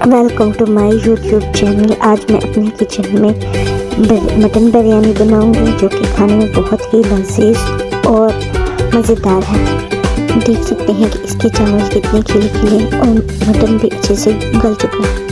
Welcome to my YouTube channel. आज मैं अपने किचन में मटन बिरयानी बनाऊंगी जो कि खाने में बहुत ही लजीज और मज़ेदार है। देख सकते हैं कि इसके चावल कितने खिले खिले और मटन भी अच्छे से गल चुका है।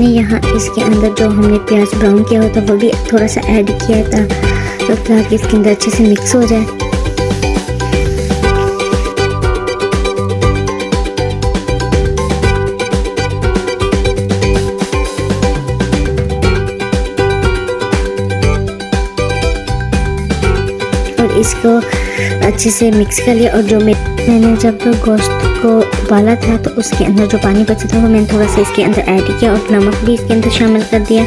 यहाँ इसके अंदर जो हमने प्याज ब्राउन किया होता वो भी थोड़ा सा ऐड किया था ताकि इसके अंदर अच्छे से मिक्स हो जाए। इसको अच्छे से मिक्स कर लिया। और जो मैंने जब गोश्त को उबाला था तो उसके अंदर जो पानी बचा था वो मैंने थोड़ा सा इसके अंदर ऐड किया और नमक भी इसके अंदर शामिल कर दिया।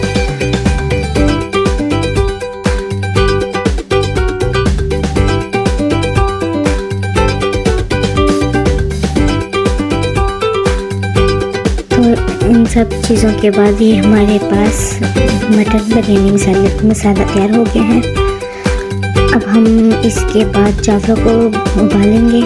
इन सब चीज़ों के बाद ये हमारे पास मटन बिरयानी मसाला तैयार हो गया है। अब हम इसके बाद चावलों को उबालेंगे।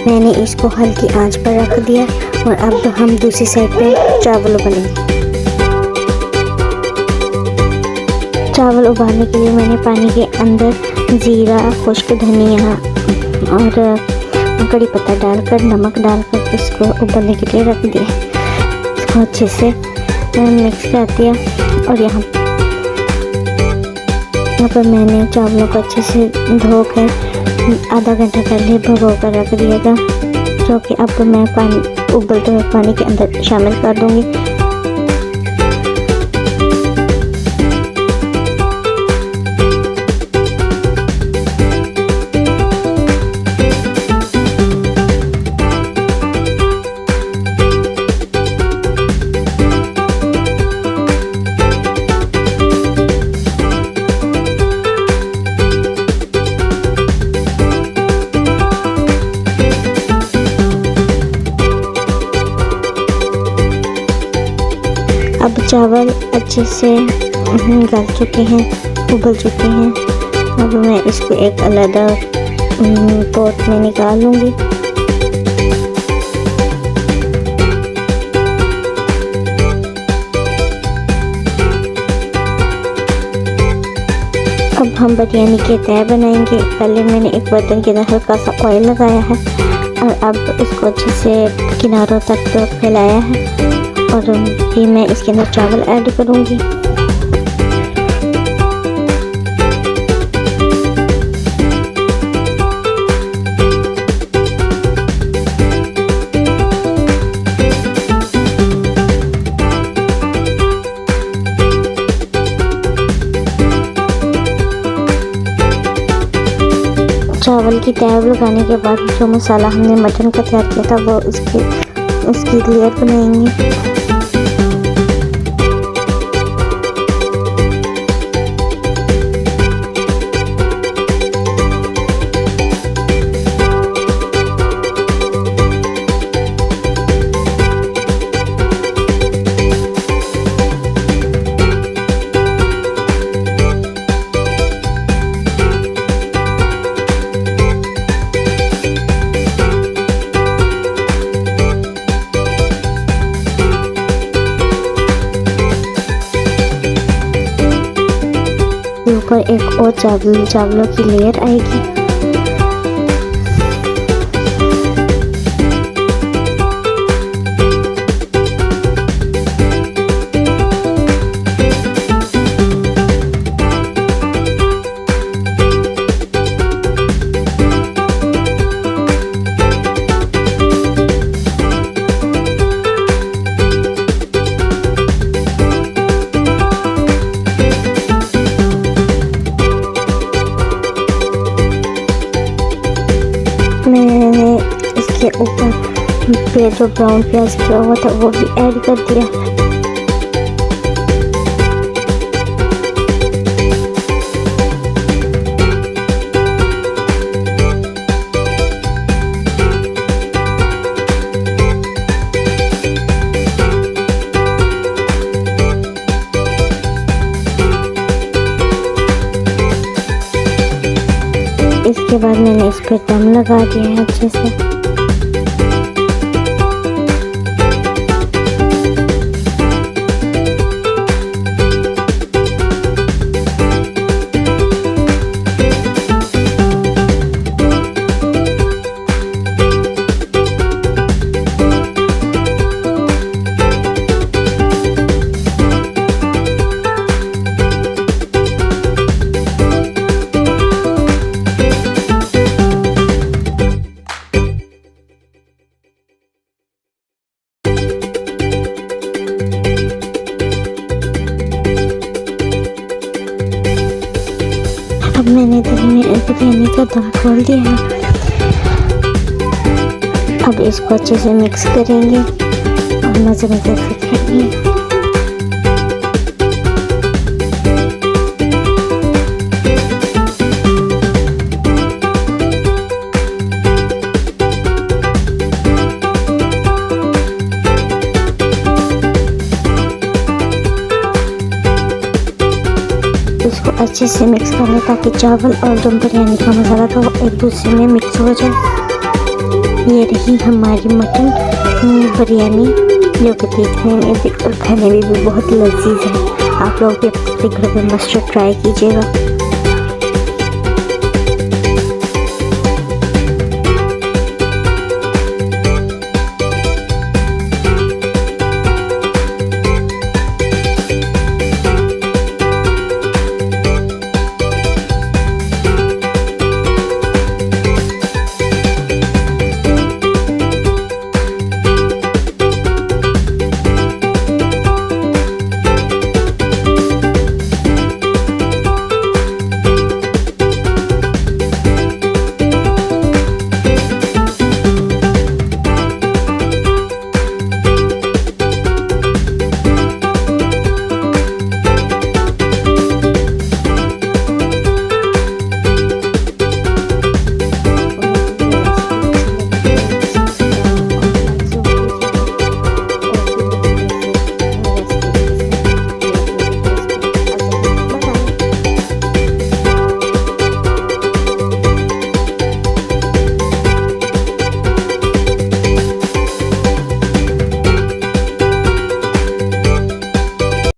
मैंने इसको हल्की आंच पर रख दिया और अब हम दूसरी साइड पे चावल उबालेंगे। चावल उबालने के लिए मैंने पानी के अंदर ज़ीरा, खुश्क धनिया और कड़ी पत्ता डालकर नमक डालकर इसको उबलने के लिए रख दिया। इसको अच्छे से मिक्स कर दिया और यहाँ पर मैंने चावलों को अच्छे से धोकर आधा घंटा पहले भिगो कर रख दिया था, जो कि अब मैं उबलते हुए पानी के अंदर शामिल कर दूँगी। अब चावल अच्छे से गल चुके हैं, उबल चुके हैं। अब मैं इसको एक अलग पॉट में निकाल लूँगी। अब हम बिरयानी के तय बनाएंगे। पहले मैंने एक बर्तन के अंदर हल्का सा ऑयल लगाया है और अब इसको अच्छे से किनारों तक फैलाया है और फिर मैं इसके अंदर चावल ऐड करूँगी। चावल की तैयार लगाने के बाद जो मसाला हमने मटन का तैयार किया था वो उसकी लेयर बनाएंगे। ऊपर एक और चावलों की लेयर आएगी। मैंने इसके ऊपर जो ब्राउन प्याज किया हुआ था वो भी ऐड कर दिया। इसके बाद मैंने इस पर दम लगा दिया है अच्छे से। तवा खोल दिया है। अब इसको अच्छे से मिक्स करेंगे और मज़े से खाएंगे। इसको अच्छे से मिक्स कर लें ताकि चावल और दम बिरयानी का मसाला तो एक दूसरे में मिक्स हो जाए। ये रही हमारी मटन बिरयानी, जो कि देखने में भी और खाने में भी बहुत लजीज है। आप लोग भी अपने घर में मस्ट ट्राई कीजिएगा।